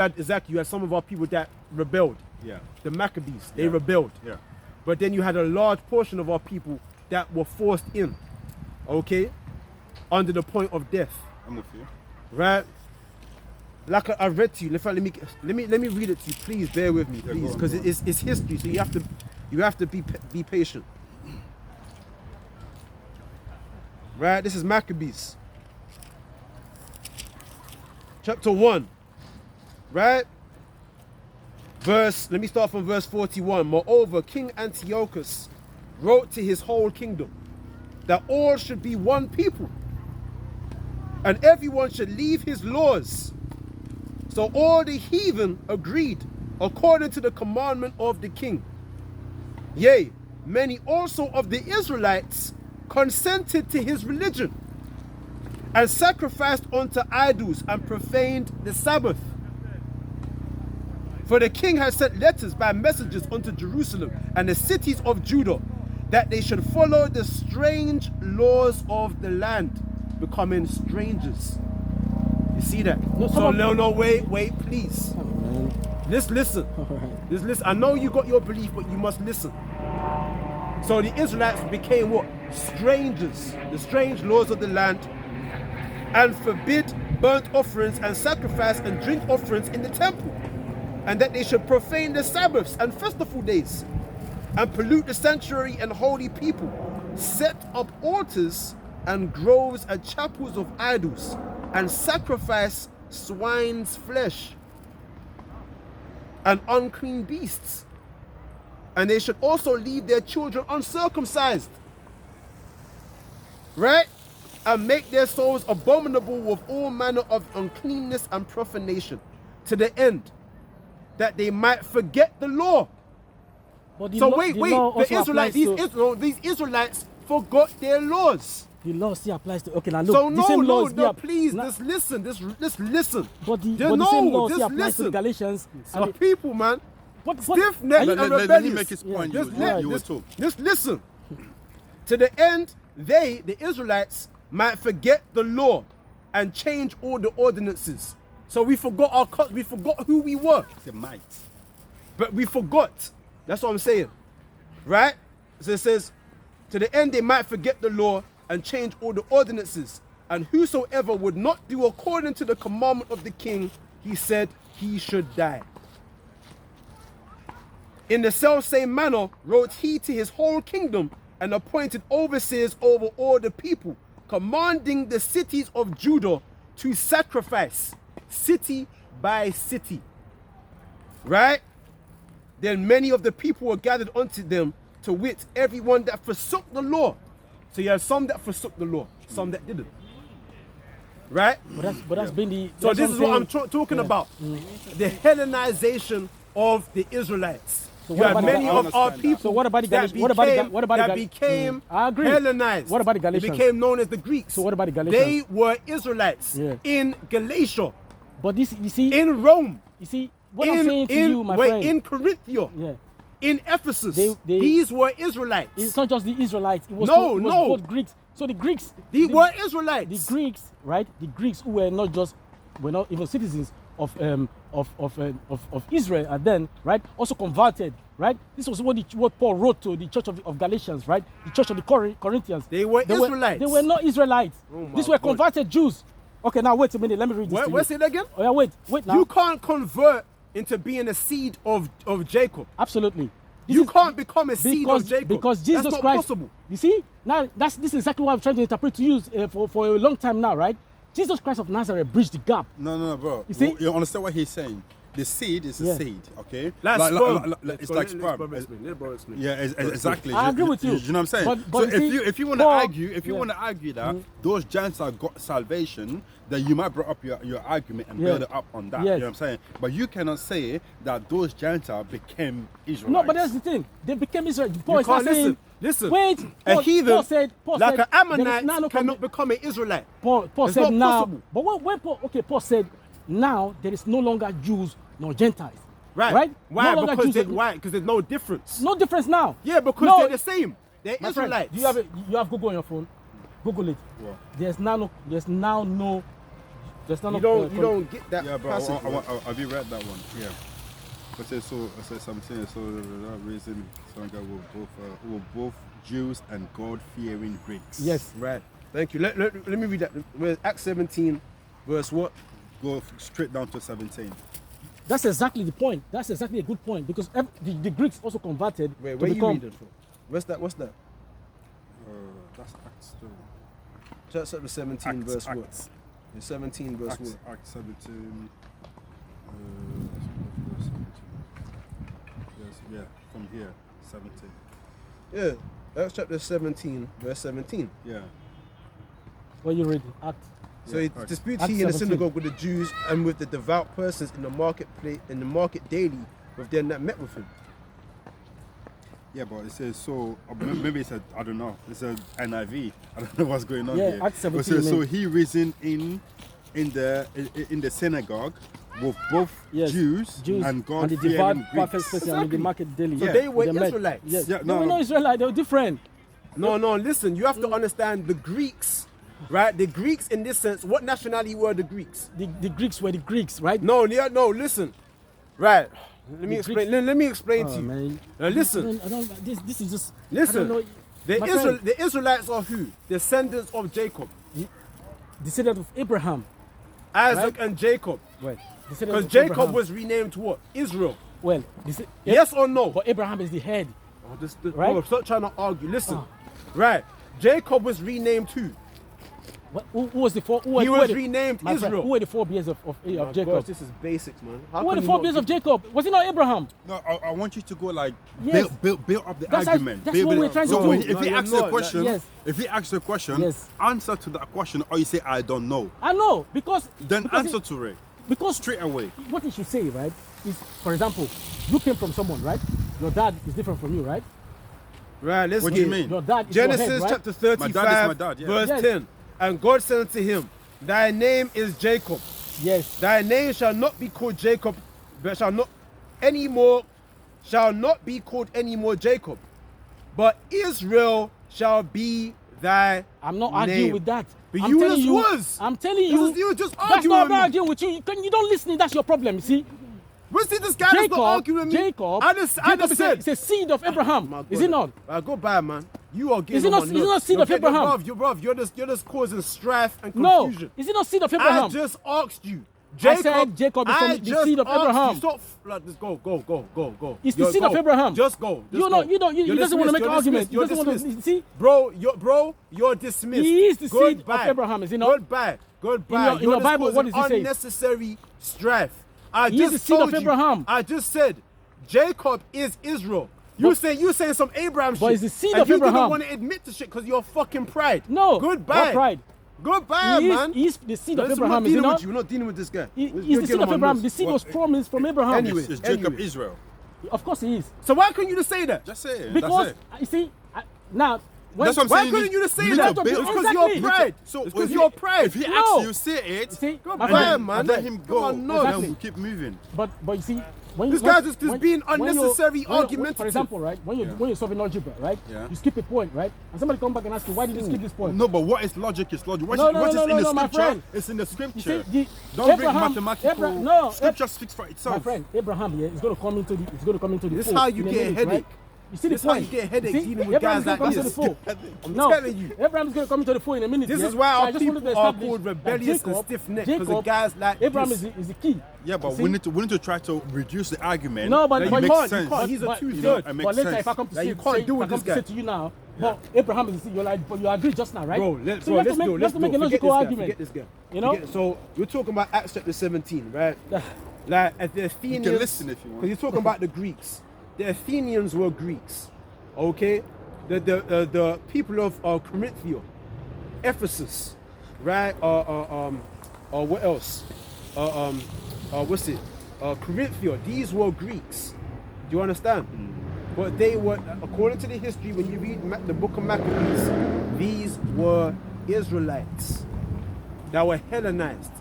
Exactly, you had some of our people that rebelled. Yeah. The Maccabees, they rebelled. Yeah. But then you had a large portion of our people that were forced in, okay, under the point of death. I'm with you. Right? Like I read to you. In fact, let me read it to you. Please bear with me, please, because it's history. So you have to be patient. Right? This is Maccabees, chapter 1. Right? Let me start from verse 41. Moreover, King Antiochus wrote to his whole kingdom that all should be one people, and everyone should leave his laws. So all the heathen agreed according to the commandment of the king. Yea, many also of the Israelites consented to his religion, and sacrificed unto idols and profaned the Sabbath. For the king had sent letters by messengers unto Jerusalem and the cities of Judah, that they should follow the strange laws of the land, becoming strangers. You see that? No, wait, please. Listen. Just listen. I know you got your belief, but you must listen. So the Israelites became what? Strangers. The strange laws of the land, and forbid burnt offerings and sacrifice and drink offerings in the temple, and that they should profane the Sabbaths and festival days, and pollute the sanctuary and holy people, set up altars and groves and chapels of idols, and sacrifice swine's flesh and unclean beasts. And they should also leave their children uncircumcised, right? And make their souls abominable with all manner of uncleanness and profanation, to the end that they might forget the law. But So wait, these Israelites forgot their laws. The law still applies to. Okay, now look. So please, just listen. Just listen. But the same law still applies to the Galatians. So people, man, stiff-necked and rebellious. Let me make his point. Just listen. To the end, the Israelites, might forget the law and change all the ordinances. So we forgot we forgot who we were. They might. But we forgot. That's what I'm saying. Right? So it says, to the end they might forget the law and change all the ordinances. And whosoever would not do according to the commandment of the king, he said he should die. In the selfsame manner wrote he to his whole kingdom, and appointed overseers over all the people, commanding the cities of Judah to sacrifice, city by city. Right? Then many of the people were gathered unto them, to wit, everyone that forsook the law. So you have some that forsook the law, some that didn't. Right? But that's been the. So this is what I'm talking about. The Hellenization of the Israelites. So you have many of our people. So what about the Galatians? That became Hellenized. What about the Galatians? They became known as the Greeks. So what about the Galatians? They were Israelites in Galatia. But this, you see, in Rome. You see, what I'm saying to you, my friend. In Corinthia. In Ephesus. These were Israelites. It's not just the Israelites. It was both Greeks. So the Greeks. They were Israelites. The Greeks, right? The Greeks who were not even citizens of Israel, and then, right, also converted, right? This was what Paul wrote to the church of Galatians, right? The church of the Corinthians. They were Israelites. They were not Israelites. These were converted Jews. Okay, now wait a minute. Let me read this. What's it again? Oh yeah, wait now. You can't convert into being a seed of Jacob. Absolutely. You can't become a seed of Jacob. Because Jesus That's not Christ. possible. You see, now this is exactly what I'm trying to interpret to you for a long time now, right? Jesus Christ of Nazareth bridged the gap. No, bro. You see? You understand what he's saying? The seed is a seed, okay? It's like sperm. Yeah, exactly. I agree with you. You know what I'm saying? But so if you want to argue, that those Gentiles got salvation, then you might bring up your argument and build it up on that. You know what I'm saying? But you cannot say that those Gentiles became Israelites. No, but that's the thing. They became Israel. Listen. Wait. A heathen, like an Ammonite, cannot become an Israelite. Paul it's said not now. possible. But when Paul said, now there is no longer Jews nor Gentiles. Right? Why? No Because there's no difference. No difference now. Yeah, because they're the same. They're Israelites. Friend, you have Google on your phone. Google it. Yeah. There's now no There's none You of, don't get that Yeah, but passage. have you read that one? Yeah. But say so. I said something. So that reason, some guy were both Jews and God-fearing Greeks. Yes. Right. Thank you. Let me read that. Where's Acts 17, verse what? Go straight down to 17. That's exactly the point. That's exactly a good point because the Greeks also converted. Wait, to where you become, reading from? What's that? That's Acts 2. Chapter 17, verse what? Acts. The 17, verse Acts, what? Acts 17. Yes, yeah, from here, 17. Yeah. Acts chapter 17, verse 17. Yeah. What you reading? Act. So he disputes Acts he in the 17. synagogue with the Jews and with the devout persons in the market daily with them that met with him. Yeah, but it says so. Maybe it's I don't know. It's a NIV. I don't know what's going on Yeah, here. Acts But 17. so he reasoned in the synagogue with both Yes, Jews and God and the fearing devout Greeks. perfect person in the market daily. So Yeah. they were They met. Israelites. Yes. Yeah, They no, were no. not Israelite. They were different. No, listen, you have to understand the Greeks, right? The Greeks in this sense, what nationality were the Greeks? The Greeks were the Greeks, right? No, listen. Right. Let me The explain. Greeks- Let me explain to Oh, you. man. Now listen. I don't, this is just. Listen. I don't know. The, My friend, the Israelites are who? Descendants of Jacob. descendant of Abraham. Isaac Right. and Jacob. Well, Because descendant of Jacob Abraham. was renamed to what? Israel. Well, Yes or no? But Abraham is the head. Oh, this, Right. bro, stop trying to argue. Listen. Oh. Right. Jacob was renamed too. Who was the four? He was renamed my friend, Israel. who were the forebears of Oh, Jacob? gosh, this is basics, man. How Who were can the you not forebears of give- Jacob? Was it not Abraham? No, I want you to go like Yes. build up the That's argument. that's what we're trying to so do. when, if No, he you're asks a not. question, Yes. if he asks a question, Yes. answer to that question, or you say I don't know. I know because Then because answer to it because straight away. what you should say, right, is for example, you came from someone, right? Your dad is different from you, right? Right, let's What get do you mean? Your dad is your Genesis head, right? chapter 35, My dad is my dad, yeah. verse Yes. 10. And God said unto him, Thy name is Jacob. Yes. Thy name shall not be called Jacob, but shall not be called any more Jacob, but Israel shall be thy I'm not name. arguing with that. But I'm you telling just you, was. I'm telling This you. is you just That's arguing not with me. arguing with you. You don't listen. That's your problem. You see, What's this guy that's not arguing with me? Jacob I just is said. it's a seed of Abraham. My Is it not? Go by, man. You are getting Is it on not- my is it nerves. not seed of Abraham? You're just causing strife and No. confusion. Is it not seed of I Abraham? just asked you. I said Jacob is from the just seed of asked Abraham. You. Stop. Like, just go. It's the seed of Abraham. Just go. You don't. You don't. He You're doesn't want to make an dismissed. argument. He You're doesn't want to. dismissed. See, You're dismissed. He is the seed of Goodbye. Abraham, is he not? Goodbye. In your You're Bible, just what does it causing say? unnecessary strife. I He just is the seed told of you. Abraham. I just said Jacob is Israel. You saying some Abraham shit. But it's the seed and of you Abraham. don't want to admit to shit because you're fucking pride. no. Goodbye. What pride? Goodbye, man. He is the seed of Listen, Abraham. We're Is he not dealing not? with you. We're not dealing with this guy. He's You're the getting seed on of my Abraham. nerves. The seed What? was promised from Abraham. Anyway. Is Jacob Israel? Of course he is. So why couldn't you just say that? Just say it. Because That's it. you see, now when, That's what I'm Why saying. couldn't you just say need that? to It's build- because Exactly. you're pride. So It's because if you're he- pride. If he No. asks you, say it. See, Go my back, friend, man. And let him Come go. on, no. Exactly. Then we keep moving. but you see, when This when- guy's just when- being when you're- unnecessary when you're- argumentative. For example, right, when you're solving algebra, right, Yeah. you skip a point, right, and somebody come back and ask you why did you skip this point? No, but what is logic is logic. What No, is no, what no, is no, in no, the my scripture? friend. It's in the You scripture. see, Don't bring Abraham- mathematical. no, Scripture speaks for itself. My friend, Abraham here is going to come into the. It's going to come into the. This fold how you in a get a minute, headache. Right? You see This the how point? you get a headache See, dealing with Abraham's guys gonna like come this. to the fold. I'm No, telling you. Abraham's going to come into the fold in a minute. This yeah? is why So I our just wanted people to are establish called that rebellious and Jacob- stiff-necked because of Jacob- guys like Abraham this. is the key. Yeah, but See? we need to try to reduce the argument. No, but that you but makes can't, you sense. can't. He's a but, two-third. You know, it but makes later, sense. if I come to That say, you can't say, do if I with come this to say guy. to you now, but Abraham is the seed. You're like, but you agree just now, right? Bro, so let's you have to go. make, you have to make a Forget logical this guy. argument. Forget this guy. You know? So we're talking about Acts chapter 17, right? Like at the Athenians. You can listen if you want. Because you're talking about the Greeks. The Athenians were Greeks, okay? The people of Corinthia, Ephesus, right? What else? What's it? Corinthia. These were Greeks. Do you understand? But they were, according to the history, when you read the book of Maccabees, these were Israelites that were Hellenized,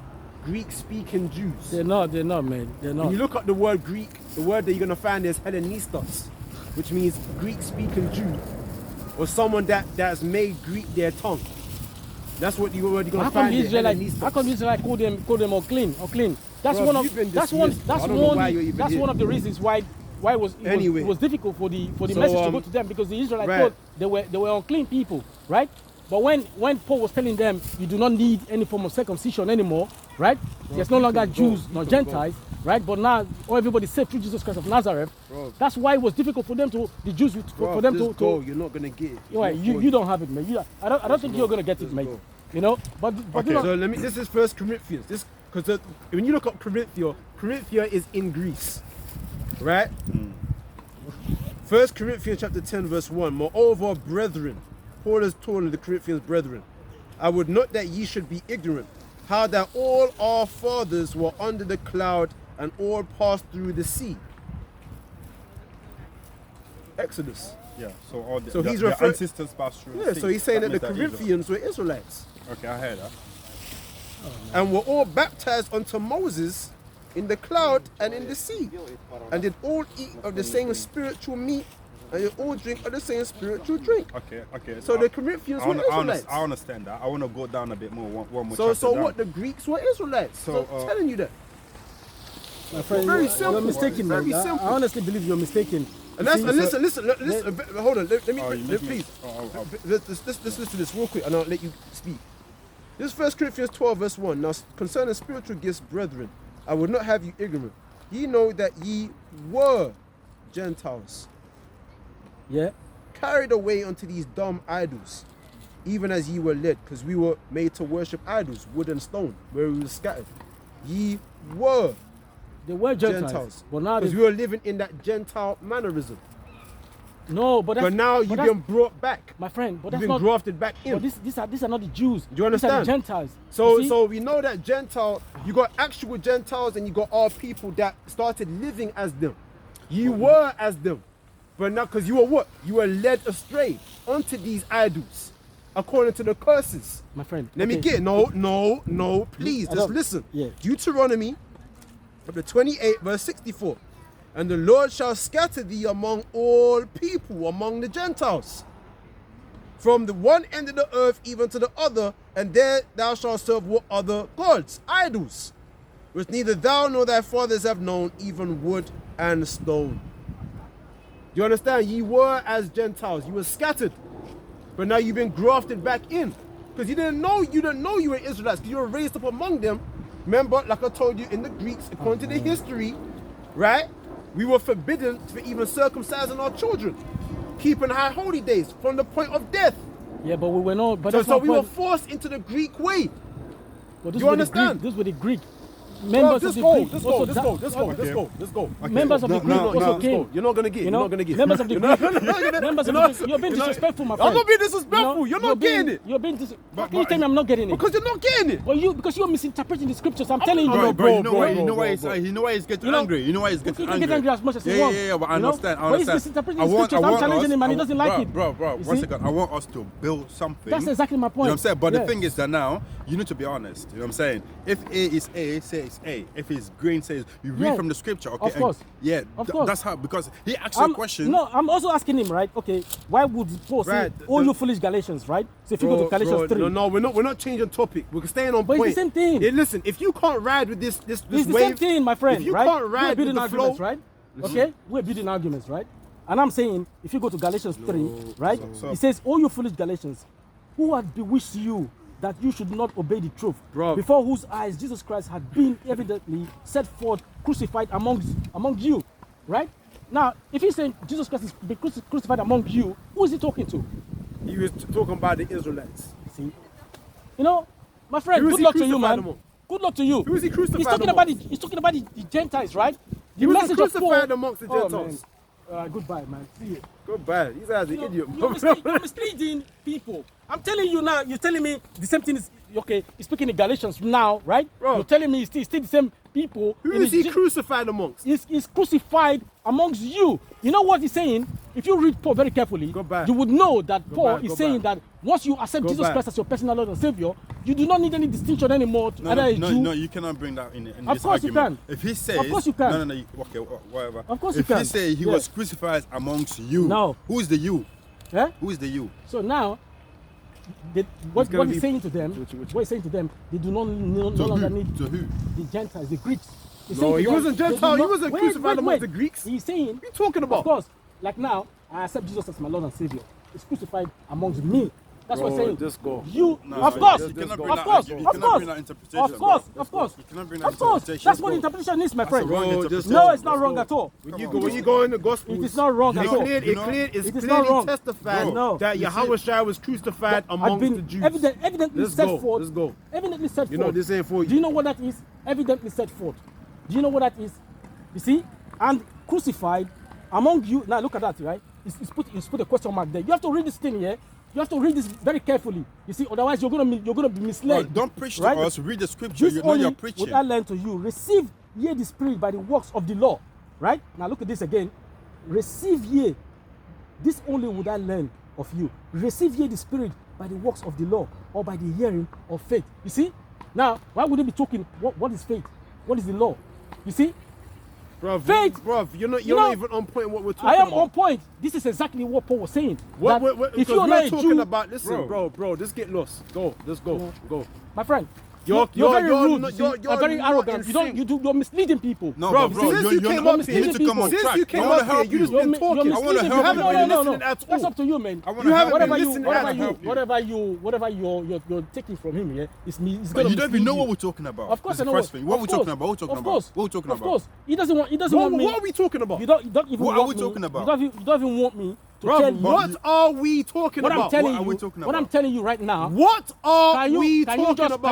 Greek-speaking Jews. They're not, man. They're not. When you look up the word Greek, the word that you're going to find is Hellenistos, which means Greek-speaking Jew, or someone that's made Greek their tongue. That's what you already gonna How come find. the it, Israelite? Hellenistic. How come the Israelite call them unclean? Unclean. That's Bro, one of you've been that's one dismissed. that's I don't know one why you're even that's here. one of the reasons why Anyway. it was difficult for the So, message to go to them, because the Israelites right. thought they were unclean people, right? But when Paul was telling them you do not need any form of circumcision anymore, right? There's no longer Jews nor Gentiles, right? But now everybody's saved through Jesus Christ of Nazareth. Bro. That's why it was difficult for them to the Jews for them just to go. You're not gonna get it. you don't have it, man. I don't think you're gonna get it, mate. go. You know, but Okay. you know, So let me. This is First Corinthians. This because when you look up Corinthia is in Greece, right? First Corinthians chapter 10 verse 1. Moreover, brethren, Paul is telling the Corinthians brethren, I would not that ye should be ignorant, how that all our fathers were under the cloud and all passed through the sea. Exodus. Yeah. So all the, So the, he's the referring- ancestors passed through. Yeah, the sea. so he's saying that the means Israel- Corinthians were Israelites Okay, I heard that. and were all baptized unto Moses in the cloud and in the sea, and did all eat of the same spiritual meat, and did all drink of the same spiritual drink. Okay. So the Corinthians were Israelites. I understand that. I want to go down a bit more. One more. So chapter down. what? The Greeks were Israelites. So, So, I'm telling you that. my friend, very you're simple. mistaken, man. Very I simple. honestly believe you're mistaken. And You that's see, and listen. Hold on. Let me Oh, you make me- please. oh. Let's listen to this real quick, and I'll let you speak. This is 1 Corinthians 12 verse 1. Now concerning spiritual gifts, brethren, I would not have you ignorant. Ye know that ye were Gentiles, Yeah. carried away unto these dumb idols, even as ye were led, because we were made to worship idols, wood and stone, where we were scattered. Ye were They were Gentiles, Gentiles, but now because they, we were living in that Gentile mannerism. no, but that's, But now you've that's- been brought back. my friend. But You've that's been not. grafted back in. But these are not the Jews. Do you understand? These are the Gentiles. So, You see? so we know that Gentile, you got actual Gentiles and you got our people that started living as them. You were as them. But now, because you were what? You were led astray onto these idols, according to the curses. my friend. Let me okay. get no, please, I just don't- listen. yeah. Deuteronomy, chapter 28, verse 64. And the Lord shall scatter thee among all people, among the Gentiles, from the one end of the earth even to the other, and there thou shalt serve what other gods, idols, which neither thou nor thy fathers have known, even wood and stone. Do you understand? Ye were as Gentiles, you were scattered, but now you've been grafted back in, because you didn't know you were Israelites, because you were raised up among them. Remember, like I told you, in the Greeks, according to the history, right? We were forbidden for even circumcising our children, keeping high holy days from the point of death. Yeah, but we were not. But So, that's so not we were point. forced into the Greek way. But this you were understand? This were the Greek Bro, members let's of the go, Greek. let's go, also let's that- go, let's go, let's Okay. go, let's go. Members of the Greek also let's came. go. You're not gonna get. You know, You're not gonna get. members of the You're Greek. not gonna- Members of you're the Greek. You're being you're not- disrespectful, my I'm friend. not being disrespectful. You know, You're not getting it. You're being How can you tell me I'm not getting it? Because you're not getting it. Well, because you're misinterpreting the scriptures. I'm telling you. not- Bro, you know bro, why? bro, You know why? bro. You know why he's getting You know, angry. You know why he's He getting can angry. get angry as much as he Yeah, wants. yeah, but I you know? understand. I But he's understand. misinterpreting the scriptures. I'm challenging him and he doesn't like it. Bro, You one see? second. I want us to build something. That's exactly my point. You know what I'm saying? But Yeah. the thing is that now, you need to be honest. You know what I'm saying? If A is A, say it's A. If it's green, says you read Yeah. from the scripture. Okay. Of course. Yeah. Of course. That's how, because he asked you a question. No, I'm also asking him, right? Okay, why would Paul say, Right, "Oh, the- you foolish Galatians," right? So if you go to Galatians 3, No, we're not changing topic. We're staying on But it's point. the same thing. Yeah, listen, if you can't ride with this it's wave, the same thing, my friend, if you right? can't We're ride with building the arguments, flow, right? Okay, we're building arguments, right? And I'm saying, if you go to Galatians 3, right? So- It says, "Oh, you foolish Galatians, who had bewitched you that you should not obey the truth, Bro. before whose eyes Jesus Christ had been evidently set forth, crucified among you," right? Now, if he's saying Jesus Christ is be crucified among you, who is he talking to? he was talking about the Israelites. See, you know, my friend, Who is good he luck to you, crucified man. among? Good luck to you. Who is he crucified He's talking amongst? about he's talking about the Gentiles, right? He The was message of crucified Paul- amongst the Oh, Gentiles. man. Goodbye, man. See you. Goodbye. He's as an idiot. You're misleading people. I'm telling you now. You're telling me the same thing is okay. He's speaking in Galatians now, right? Bro. You're telling me it's still the same people. Who in is he the- crucified amongst? He's crucified amongst you. You know what he's saying? If you read Paul very carefully, Goodbye. you would know that Paul back, is go saying back. that once you accept Go Jesus back. Christ as your personal Lord and Savior, you do not need any distinction anymore to either a Jew. No, you cannot bring that in Of this course you argument. can. If he says, Of course you can. No, okay, whatever. Of course if you can. he say he Yeah. was crucified amongst you, No. who is the you? Eh? Who is the you? So now, what gonna he's be- saying to them, which- what he's saying to them, they do not no To longer who? need To who? the Gentiles, the Greeks. He's No, saying to he them, wasn't they do Gentile, he not- wasn't wait, crucified wait, among wait. the Greeks. He's saying, What are you talking about? of course, like now, I accept Jesus as my Lord and Savior. He's crucified amongst me. That's what I'm Bro, saying. just go. You, No, of you course, cannot bring of that- course, you of cannot course, bring that interpretation, of course, bro. of course, You cannot bring that of course. interpretation. That's what Bro. interpretation is, my That's a friend. wrong Bro, interpretation. just No, go, it's not just wrong go. at all. When you go in the Gospels, It is not wrong it's at all. clear, You it's know- clear, it's It is clearly not wrong. testified No. that You see- Yahushua was crucified amongst the Jews. Evidently Let's set go, forth. let's go. Evidently set You forth. know, this ain't for Do you. you know what that is? Evidently set forth. Do you know what that is? You see? And crucified among you. Now look at that, right? It's put a question mark there. You have to read this thing here. You have to read this very carefully. You see, otherwise you're gonna be misled. Bro, don't preach to right? us. Read the scripture. This You know only you're preaching. would I learn to you. Receive ye the Spirit by the works of the law. Right? Now look at this again. Receive ye. This only would I learn of you. Receive ye the Spirit by the works of the law, or by the hearing of faith. You see? Now, why would they be talking? What is faith? What is the law? You see? Bruv, Faith. bruv, you're not You know, even on point what we're talking I am about. on point. This is exactly what Paul was saying. What, that what, if because you're not we're a talking Jew, about, listen, Bro. bro, just get lost. Go, let's go, go. my friend, You're very rude. not- you see, you're very not arrogant. in sync. You're misleading people. No, Bro, but bro, since you you came not- up you here, need to come on since track. you came I wanna up here, help you you. just been talking. I wanna misleading help people. you. You haven't been No. listening at That's all. up to you, man. I wanna You help haven't you. been listening at all. Whatever you're taking from him, yeah, it's me. It's But gonna you don't even mislead know you. what we're talking about. Of course, That's I know the first thing. What are we talking about? What are we talking Of about? course, What are we talking of about? course. He doesn't want me. What are we talking about? You don't even What are want we me. talking about? You don't even want me to Bro, tell you what are we talking what I'm about? telling What are we you. talking What I'm about? telling you right now. What are Can you we can you talking just about?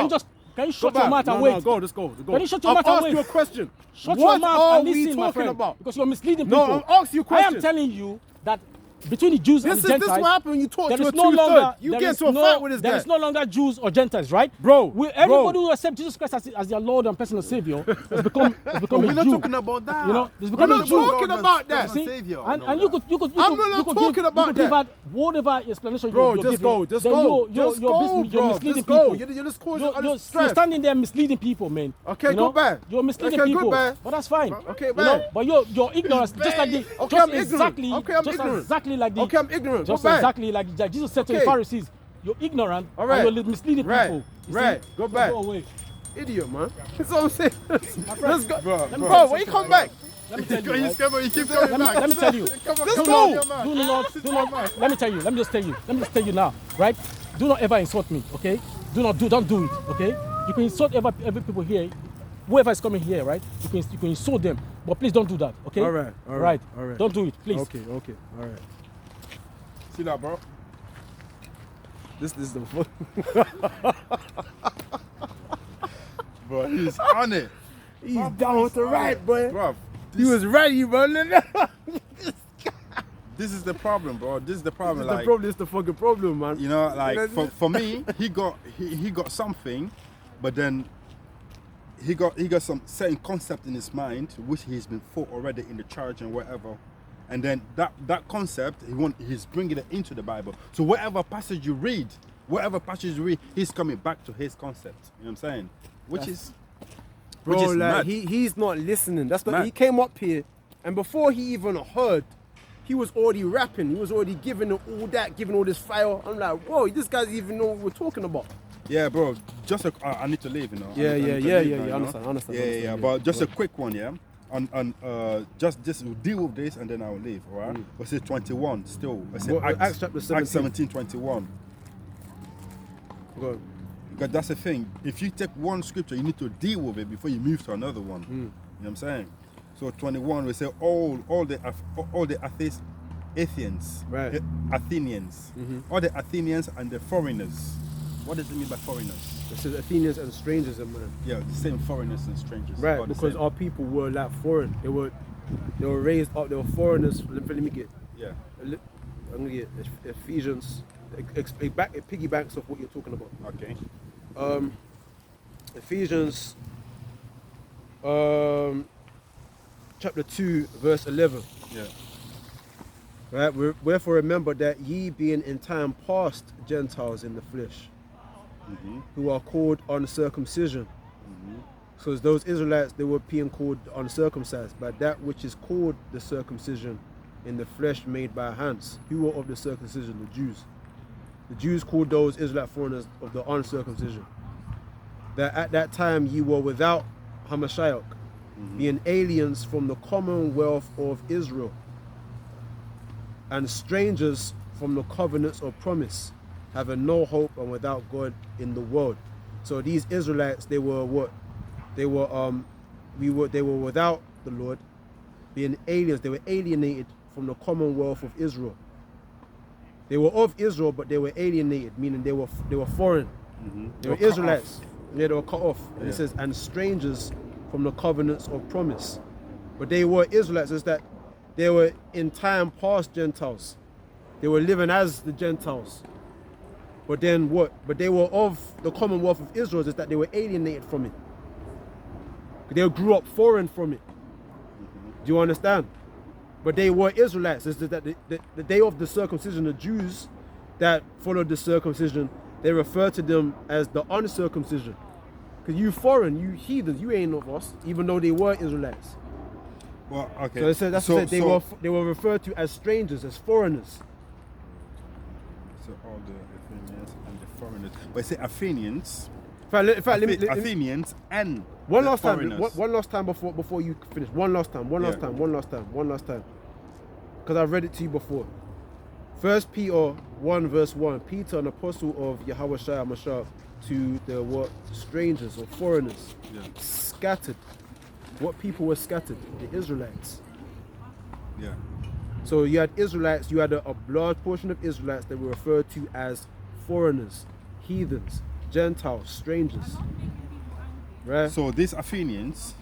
can you Go shut your back. mouth and No, wait? no, go, let's go. Can you shut your I've mouth and asked wait? you a question. Shut What your mouth are and we listen, my talking friend, about? because you're misleading No, people. I'm asking you a I am question. telling you that between the Jews and This the is Gentiles, what happened when you talk there to is a no two-third. longer You there get is into a no- fight with this There guy. is no longer Jews or Gentiles, right? Bro, Everybody who accepts Jesus Christ as their Lord and personal Savior has become We're a not Jew. talking about that. You know, there's We're become a not Jew. talking about that. See? Savior. And you could I'm not talking about you could give that. out whatever explanation Bro, you're just giving, go, just then go. You're misleading Just people. go. You're just causing You're stress. standing there misleading people, man. Okay, You know? goodbye. You're misleading Okay, people, goodbye. but that's fine. Okay, You bye. know? But your ignorance, just like the, Okay, just I'm ignorant. exactly, Okay, I'm just ignorant. exactly like the, Okay, I'm ignorant. just Goodbye. exactly like Jesus said to the Okay. Pharisees, you're ignorant All right. and you're misleading Right. people. You Right. see? Go So back. Go away. Idiot, man. That's what I'm saying. Let's go. Bro, Bro, when you come back. Let me tell you. right? He keeps coming back. Let me tell you. Let's Do go. not. Let me tell you. Let me just tell you now, right? Do not ever insult me, okay? Don't do it, okay? You can insult every people here, whoever is coming here, right? You can insult them, but please don't do that, okay? All right. Don't do it, please. Okay, all right. See that, bro? This is the fun. Bro, he's on it. He's down with the right, boy. Bro, He was ready, bro. this is the problem, bro. This is the problem. The Like, problem is the fucking problem, man. you know, You like know, for me, he got something, but then he got some certain concept in his mind which he's been taught already in the church and whatever, and then that concept he's bringing it into the Bible. So whatever passage you read, he's coming back to his concept. You know what I'm saying? Which is Bro, like mad. he's not listening. That's what Mad. he came up here, and before he even heard, he was already rapping. He was already giving all that, giving all this fire. I'm like, whoa, this guy's even know what we're talking about. Yeah, bro. Just I need to leave, you know. Yeah, I need to yeah, leave yeah, now, yeah. you know? Understand. Yeah. But just a quick one, yeah. On just deal with this and then I'll leave. All right. What's it? 21 still. I said What, Acts chapter 17. Acts 17:21. Go on. Because that's the thing. If you take one scripture, you need to deal with it before you move to another one. You know what I'm saying? So 21, we say all the Athenians, Right. Athenians, all the Athenians and the foreigners. What does it mean by foreigners? It says Athenians and strangers, man. Yeah, the same foreigners and strangers. Right, All the because same. our people were like foreign. They were raised up. They were foreigners. Let me get. Yeah. I'm gonna get Ephesians. It piggybacks off what you're talking about. Okay. Ephesians chapter 2 verse 11. Yeah. Right, wherefore remember that ye being in time past Gentiles in the flesh, who are called uncircumcision. So as those Israelites, they were being called uncircumcised by that which is called the circumcision in the flesh made by hands. Who were of the circumcision? The Jews. The Jews called those Israelite foreigners of the uncircumcision. That at that time ye were without Hamashiach, being aliens from the commonwealth of Israel, and strangers from the covenants of promise, having no hope and without God in the world. So these Israelites, they were what? They were without the Lord, being aliens. They were alienated from the commonwealth of Israel. They were of Israel, but they were alienated, meaning they were foreign. They were Israelites. Yeah, they were cut off. And it says, and strangers from the covenants of promise. But they were Israelites. It's that they were in time past Gentiles. They were living as the Gentiles. But then what? But they were of the commonwealth of Israel. Is that they were alienated from it. They grew up foreign from it. Do you understand? But they were Israelites. It's that the day of the circumcision, the Jews that followed the circumcision, they refer to them as the uncircumcision. Because you foreign, you heathens, you ain't of us, even though they were Israelites. Well, okay. So it said, they were referred to as strangers, as foreigners. So all the Athenians and the foreigners. But say Athenians. Athenians and one the last time. foreigners. One last time before you finish. One last time. Because I've read it to you before. 1 Peter 1 verse 1. Peter, an apostle of Yahweh Shai Mashiach, to the what? Strangers or foreigners. Scattered. What people were scattered? The Israelites. Yeah. So you had Israelites, you had a large portion of Israelites that were referred to as foreigners, heathens, Gentiles, strangers. Right? So these Athenians,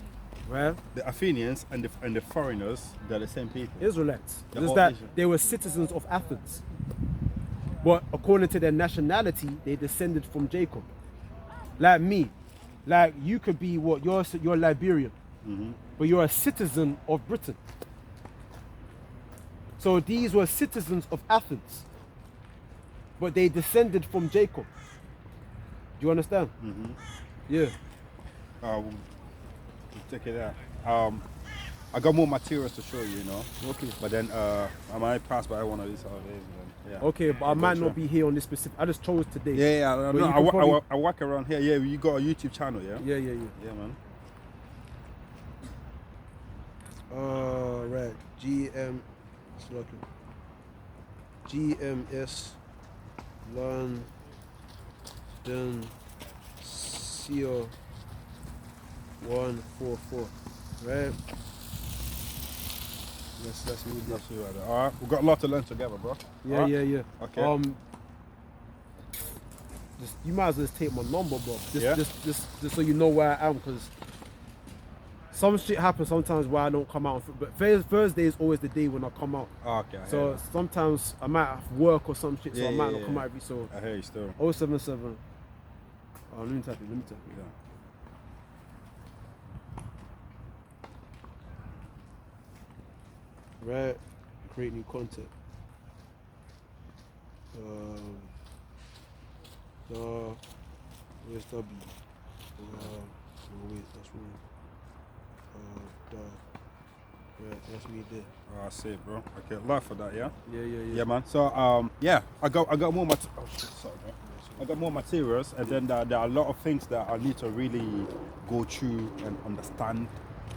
right? The Athenians and the foreigners, they're the same people. Israelites. They're Just all that Asian. they were citizens of Athens. But according to their nationality, they descended from Jacob. Like me. Like you could be what? You're Liberian. But you're a citizen of Britain. So these were citizens of Athens. But they descended from Jacob. Do you understand? Yeah. We'll take it out. I got more materials to show you, Okay. But then I might pass by one of these holidays. Yeah. Okay, but I might not be here on this specific. I just chose today. Yeah. But No, you can probably- I work around here. Yeah, you got a YouTube channel, yeah? Yeah. Yeah, man. Right. GMS London CO 144. Right. Let's move this. All right, we've got a lot to learn together, bro. Yeah, All right? yeah. Okay. You might as well just take my number, bro. Yeah? Just so you know where I am, because some shit happens sometimes where I don't come out. But Thursday is always the day when I come out. Okay. So sometimes I might have work or some shit, so Yeah, I might yeah, not come out every. So I hear you still. 077. Oh, let me type it. Yeah. Right. Create new content. Where's W? No, wait, that's wrong. Right, that's me there. Oh, I see it, bro. Okay, love for that, yeah? Yeah. Yeah, man. So, yeah, I got more I got more materials, and then there are a lot of things that I need to really go through and understand.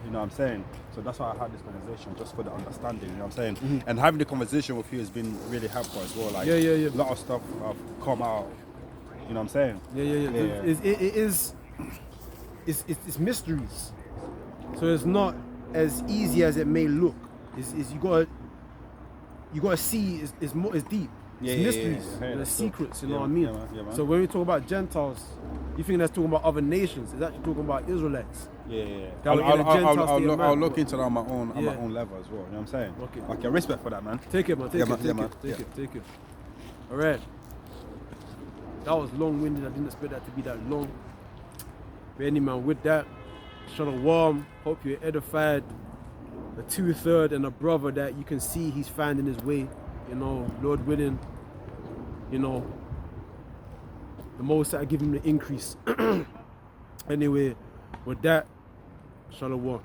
You know what I'm saying? So that's why I had this conversation, just for the understanding. You know what I'm saying? And having the conversation with you has been really helpful as well. Like, Yeah. a lot of stuff have come out. You know what I'm saying? Yeah. It's mysteries. So it's not as easy as it may look. It's you gotta see. It's deep. It's mysteries. Yeah, There's secrets. You know yeah, what I mean? yeah, man. So when we talk about Gentiles, you think that's talking about other nations? It's actually talking about Israelites. Yeah. That were in the Gentile state of I'll man. look into that on my own Yeah. level as well. You know what I'm saying? Okay. Respect for that, man. Take it, man. Take it. All right. That was long-winded. I didn't expect that to be that long. But any man, with that, shalom. Hope you're edified. A 2/3 and a brother that you can see he's finding his way. You know, Lord willing. You know, the most I give him the increase. Anyway, with that, shalom.